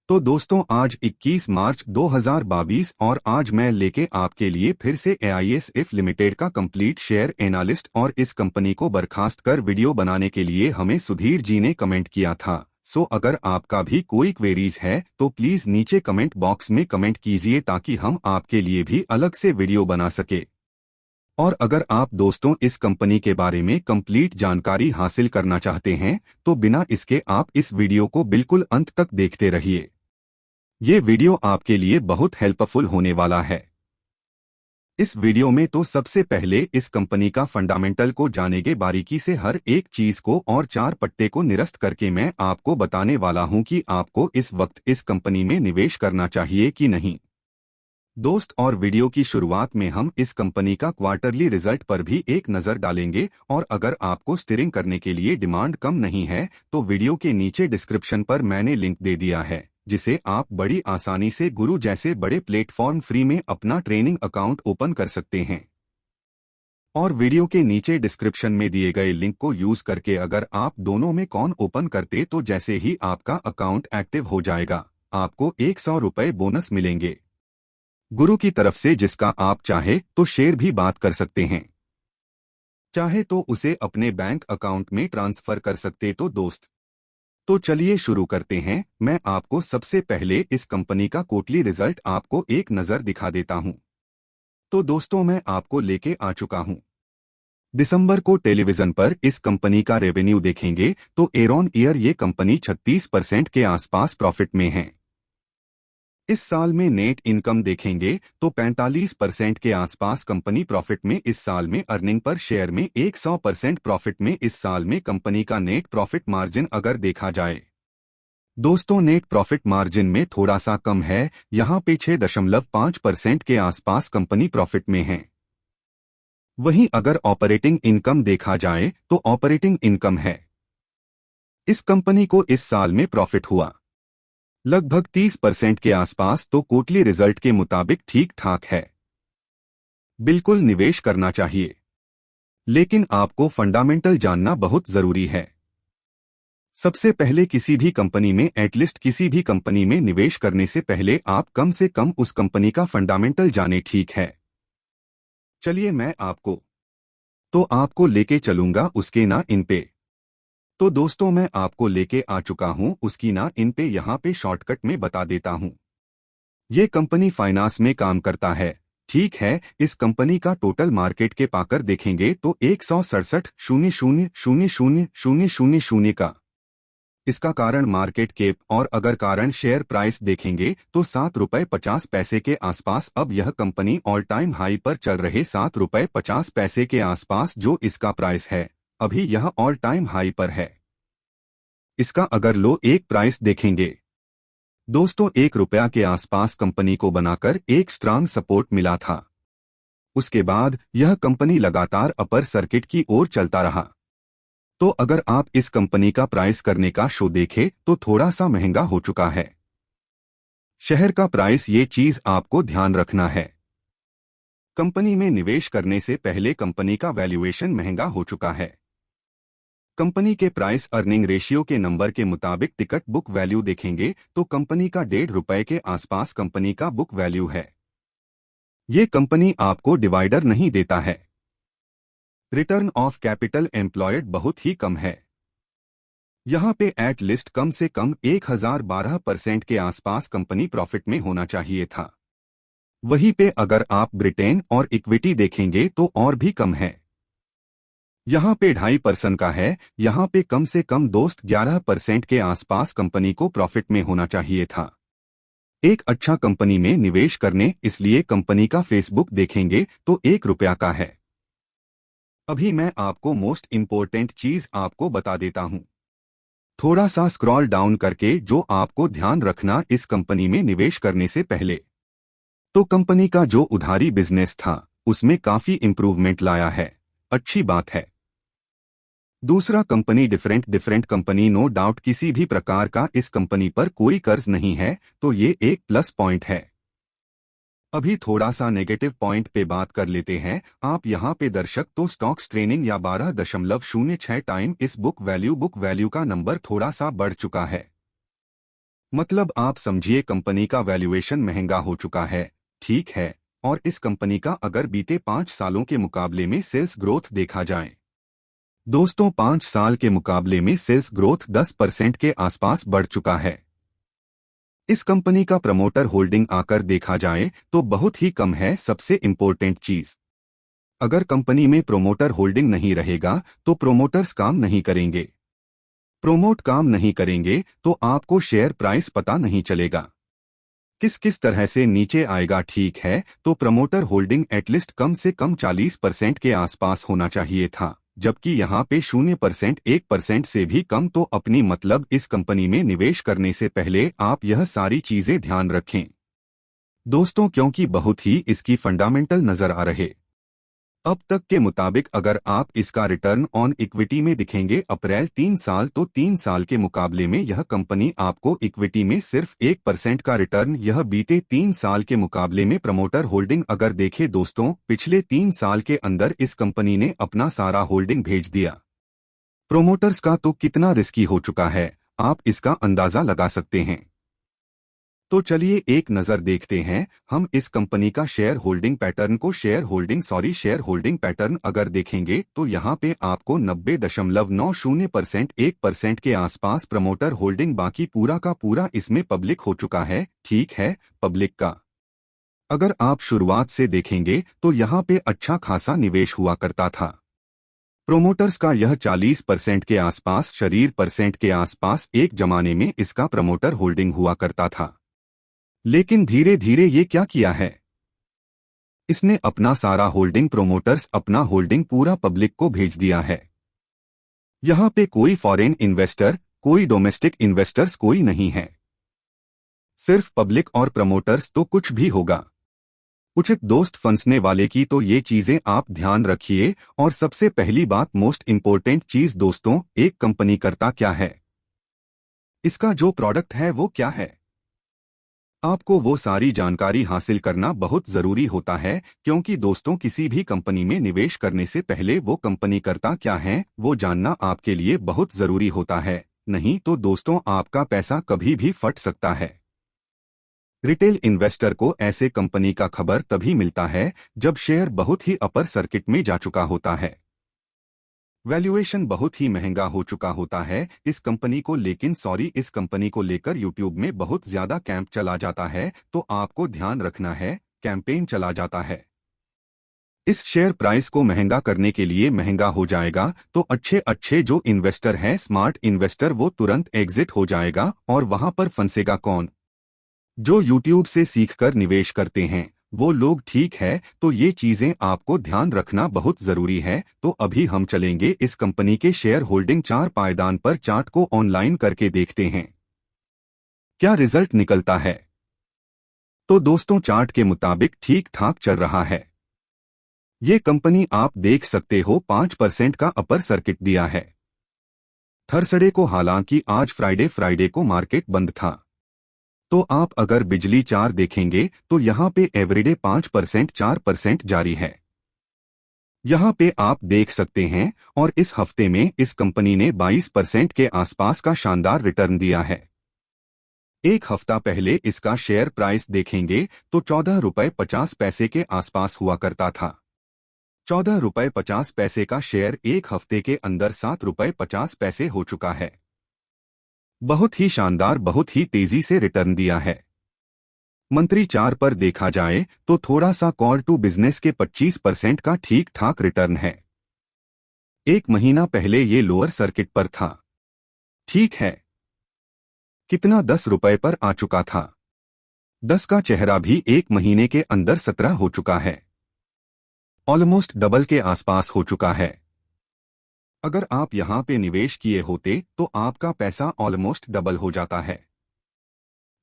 तो दोस्तों आज 21 मार्च 2022 और आज मैं लेके आपके लिए फिर से AISF लिमिटेड का कंप्लीट शेयर एनालिस्ट और इस कंपनी को बर्खास्त कर वीडियो बनाने के लिए हमें सुधीर जी ने कमेंट किया था। सो अगर आपका भी कोई क्वेरीज है तो प्लीज नीचे कमेंट बॉक्स में कमेंट कीजिए ताकि हम आपके लिए भी अलग से वीडियो बना सके। और अगर आप दोस्तों इस कंपनी के बारे में कंप्लीट जानकारी हासिल करना चाहते हैं तो बिना इसके आप इस वीडियो को बिल्कुल अंत तक देखते रहिए। ये वीडियो आपके लिए बहुत हेल्पफुल होने वाला है। इस वीडियो में तो सबसे पहले इस कंपनी का फंडामेंटल को जानेंगे बारीकी से, हर एक चीज को और चार पट्टे को निरस्त करके मैं आपको बताने वाला हूं कि आपको इस वक्त इस कंपनी में निवेश करना चाहिए कि नहीं। दोस्त और वीडियो की शुरुआत में हम इस कंपनी का क्वार्टरली रिजल्ट पर भी एक नजर डालेंगे और अगर आपको स्टीयरिंग करने के लिए डिमांड कम नहीं है तो वीडियो के नीचे डिस्क्रिप्शन पर मैंने लिंक दे दिया है जिसे आप बड़ी आसानी से गुरु जैसे बड़े प्लेटफॉर्म फ्री में अपना ट्रेनिंग अकाउंट ओपन कर सकते हैं। और वीडियो के नीचे डिस्क्रिप्शन में दिए गए लिंक को यूज करके अगर आप दोनों में कौन ओपन करते तो जैसे ही आपका अकाउंट एक्टिव हो जाएगा आपको 100 रुपये बोनस मिलेंगे गुरु की तरफ से, जिसका आप चाहे तो शेयर भी बात कर सकते हैं, चाहे तो उसे अपने बैंक अकाउंट में ट्रांसफर कर सकते। तो दोस्त तो चलिए शुरू करते हैं। मैं आपको सबसे पहले इस कंपनी का क्वार्टरली रिजल्ट आपको एक नजर दिखा देता हूं। तो दोस्तों मैं आपको लेके आ चुका हूं। दिसंबर को टेलीविजन पर इस कंपनी का रेवेन्यू देखेंगे तो ईयर ऑन ईयर ये कंपनी 36% के आसपास प्रॉफिट में है। इस साल में नेट इनकम देखेंगे तो 45% के आसपास कंपनी प्रॉफिट में इस साल में, अर्निंग पर शेयर में 100% प्रॉफिट में इस साल में कंपनी का नेट प्रॉफिट मार्जिन अगर देखा जाए दोस्तों नेट प्रॉफिट मार्जिन में थोड़ा सा कम है, यहाँ पे 6.5% के आसपास कंपनी प्रॉफिट में है। वहीं अगर ऑपरेटिंग इनकम देखा जाए तो ऑपरेटिंग इनकम है इस कंपनी को इस साल में प्रॉफिट हुआ लगभग 30% के आसपास, तो क्वार्टरली रिजल्ट के मुताबिक ठीक ठाक है, बिल्कुल निवेश करना चाहिए। लेकिन आपको फंडामेंटल जानना बहुत जरूरी है। सबसे पहले किसी भी कंपनी में, एटलीस्ट किसी भी कंपनी में निवेश करने से पहले आप कम से कम उस कंपनी का फंडामेंटल जाने, ठीक है। चलिए मैं आपको लेके चलूंगा उसके ना इन पे। तो दोस्तों मैं आपको लेके आ चुका हूं उसकी ना इन पे, यहाँ पे शॉर्टकट में बता देता हूं। ये कंपनी फाइनेंस में काम करता है, ठीक है। इस कंपनी का टोटल मार्केट के पाकर देखेंगे तो 167,000,000 का इसका कारण मार्केट कैप, और अगर कारण शेयर प्राइस देखेंगे तो 7.50 रुपये के आसपास। अब यह कंपनी ऑल टाइम हाई पर चल रहे 7.50 रुपये के आसपास जो इसका प्राइस है, अभी यह ऑल टाइम हाई पर है। इसका अगर लो एक प्राइस देखेंगे दोस्तों 1 रुपया के आसपास कंपनी को बनाकर एक स्ट्रांग सपोर्ट मिला था। उसके बाद यह कंपनी लगातार अपर सर्किट की ओर चलता रहा। तो अगर आप इस कंपनी का प्राइस करने का शो देखें तो थोड़ा सा महंगा हो चुका है शहर का प्राइस, ये चीज आपको ध्यान रखना है। कंपनी में निवेश करने से पहले कंपनी का वैल्यूएशन महंगा हो चुका है। कंपनी के प्राइस अर्निंग रेशियो के नंबर के मुताबिक टिकट बुक वैल्यू देखेंगे तो कंपनी का 1.5 रुपये के आसपास कंपनी का बुक वैल्यू है। ये कंपनी आपको डिवाइडर नहीं देता है। रिटर्न ऑफ कैपिटल एम्प्लॉयड बहुत ही कम है, यहाँ पे एट लिस्ट कम से कम 1012% के आसपास कंपनी प्रॉफिट में होना चाहिए था। वहीं पे अगर आप ब्रिटेन और इक्विटी देखेंगे तो और भी कम है, यहाँ पे 2.5% का है। यहाँ पे कम से कम दोस्त 11% के आसपास कंपनी को प्रॉफिट में होना चाहिए था एक अच्छा कंपनी में निवेश करने। इसलिए कंपनी का फेसबुक देखेंगे तो 1 रुपया का है। अभी मैं आपको मोस्ट इंपॉर्टेंट चीज आपको बता देता हूं, थोड़ा सा स्क्रॉल डाउन करके, जो आपको ध्यान रखना इस कंपनी में निवेश करने से पहले। तो कंपनी का जो उधारी बिजनेस था उसमें काफी इंप्रूवमेंट लाया है, अच्छी बात है। दूसरा, company different company, no doubt किसी भी प्रकार का इस कंपनी पर कोई कर्ज नहीं है, तो ये एक प्लस पॉइंट है। अभी थोड़ा सा नेगेटिव पॉइंट पे बात कर लेते हैं। आप यहाँ पे दर्शक तो स्टॉक्स ट्रेनिंग या 12.06 टाइम इस बुक वैल्यू का नंबर थोड़ा सा बढ़ चुका है। मतलब आप समझिए कंपनी का वैल्यूएशन महंगा हो चुका है, ठीक है। और इस कंपनी का अगर बीते 5 सालों के मुकाबले में सेल्स ग्रोथ देखा जाए, दोस्तों 5 साल के मुकाबले में सेल्स ग्रोथ 10% के आसपास बढ़ चुका है। इस कंपनी का प्रमोटर होल्डिंग आकर देखा जाए तो बहुत ही कम है। सबसे इंपॉर्टेंट चीज, अगर कंपनी में प्रोमोटर होल्डिंग नहीं रहेगा तो प्रोमोटर्स काम नहीं करेंगे। प्रोमोट काम नहीं करेंगे तो आपको शेयर प्राइस पता नहीं चलेगा किस किस तरह से नीचे आएगा, ठीक है। तो प्रमोटर होल्डिंग एटलीस्ट कम से कम 40% के आसपास होना चाहिए था, जबकि यहाँ पे 0%, 1% से भी कम। तो अपनी मतलब इस कंपनी में निवेश करने से पहले आप यह सारी चीजें ध्यान रखें दोस्तों, क्योंकि बहुत ही इसकी फंडामेंटल नजर आ रहे। अब तक के मुताबिक अगर आप इसका रिटर्न ऑन इक्विटी में दिखेंगे अप्रैल 3 साल, तो 3 साल के मुकाबले में यह कंपनी आपको इक्विटी में सिर्फ 1% का रिटर्न, यह बीते 3 साल के मुकाबले में प्रमोटर होल्डिंग अगर देखे दोस्तों, पिछले 3 साल के अंदर इस कंपनी ने अपना सारा होल्डिंग भेज दिया प्रोमोटर्स का। तो कितना रिस्की हो चुका है आप इसका अंदाजा लगा सकते हैं। तो चलिए एक नजर देखते हैं हम इस कंपनी का शेयर होल्डिंग पैटर्न को। शेयर होल्डिंग पैटर्न अगर देखेंगे तो यहाँ पे आपको 90.90%, 1% के आसपास प्रमोटर होल्डिंग, बाकी पूरा का पूरा इसमें पब्लिक हो चुका है, ठीक है। पब्लिक का अगर आप शुरुआत से देखेंगे तो यहाँ पे अच्छा खासा निवेश हुआ करता था। प्रोमोटर्स का यह 40% के आसपास, शरीर परसेंट के आसपास एक जमाने में इसका प्रमोटर होल्डिंग हुआ करता था। लेकिन धीरे धीरे ये क्या किया है, इसने अपना सारा होल्डिंग, प्रोमोटर्स अपना होल्डिंग पूरा पब्लिक को भेज दिया है। यहां पे कोई फॉरेन इन्वेस्टर, कोई डोमेस्टिक इन्वेस्टर्स कोई नहीं है, सिर्फ पब्लिक और प्रमोटर्स। तो कुछ भी होगा उचित दोस्त फंसने वाले की। तो ये चीजें आप ध्यान रखिए। और सबसे पहली बात, मोस्ट इंपॉर्टेंट चीज दोस्तों, एक कंपनी करता क्या है, इसका जो प्रोडक्ट है वो क्या है, आपको वो सारी जानकारी हासिल करना बहुत जरूरी होता है। क्योंकि दोस्तों किसी भी कंपनी में निवेश करने से पहले वो कंपनी करता क्या है वो जानना आपके लिए बहुत जरूरी होता है। नहीं तो दोस्तों आपका पैसा कभी भी फट सकता है। रिटेल इन्वेस्टर को ऐसे कंपनी का खबर तभी मिलता है जब शेयर बहुत ही अपर सर्किट में जा चुका होता है, वैल्यूएशन बहुत ही महंगा हो चुका होता है इस कंपनी को। लेकिन इस कंपनी को लेकर यूट्यूब में बहुत ज्यादा कैंप चला जाता है, तो आपको ध्यान रखना है, कैंपेन चला जाता है। इस शेयर प्राइस को महंगा करने के लिए महंगा हो जाएगा तो अच्छे अच्छे जो इन्वेस्टर हैं, स्मार्ट इन्वेस्टर, वो तुरंत एग्जिट हो जाएगा। और वहां पर फंसेगा कौन, जो यूट्यूब से सीखकर निवेश करते हैं वो लोग, ठीक है। तो ये चीजें आपको ध्यान रखना बहुत जरूरी है। तो अभी हम चलेंगे इस कंपनी के शेयर होल्डिंग चार पायदान पर, चार्ट को ऑनलाइन करके देखते हैं क्या रिजल्ट निकलता है। तो दोस्तों चार्ट के मुताबिक ठीक ठाक चल रहा है। ये कंपनी आप देख सकते हो 5% का अपर सर्किट दिया है। थर्सडे को, हालांकि आज फ्राइडे को मार्केट बंद था। तो आप अगर बिजली 4 देखेंगे तो यहाँ पे एवरीडे 5%, 4% जारी है, यहाँ पे आप देख सकते हैं। और इस हफ्ते में इस कंपनी ने 22% के आसपास का शानदार रिटर्न दिया है। एक हफ्ता पहले इसका शेयर प्राइस देखेंगे तो 14 रुपये 50 पैसे के आसपास हुआ करता था। 14 रुपये 50 पैसे का शेयर एक हफ्ते के अंदर 7 रुपये 50 पैसे हो चुका है। बहुत ही शानदार, बहुत ही तेजी से रिटर्न दिया है। मंथली 4 पर देखा जाए तो थोड़ा सा कॉल टू बिजनेस के 25% का ठीक ठाक रिटर्न है। एक महीना पहले ये लोअर सर्किट पर था, ठीक है। कितना, 10 रुपये पर आ चुका था। 10 का चेहरा भी एक महीने के अंदर 17 हो चुका है, ऑलमोस्ट डबल के आसपास हो चुका है। अगर आप यहां पे निवेश किए होते तो आपका पैसा ऑलमोस्ट डबल हो जाता है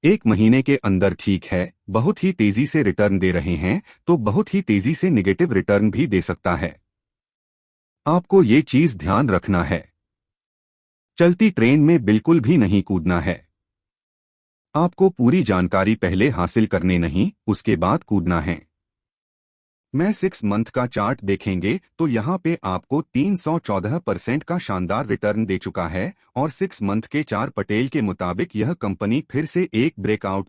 एक महीने के अंदर, ठीक है। बहुत ही तेजी से रिटर्न दे रहे हैं तो बहुत ही तेजी से नेगेटिव रिटर्न भी दे सकता है, आपको ये चीज ध्यान रखना है। चलती ट्रेन में बिल्कुल भी नहीं कूदना है, आपको पूरी जानकारी पहले हासिल करने नहीं उसके बाद कूदना है। मैं 6 मंथ का चार्ट देखेंगे तो यहाँ पे आपको 314% का शानदार रिटर्न दे चुका है और 6 मंथ के चार पटेल के मुताबिक यह कंपनी फिर से एक ब्रेकआउट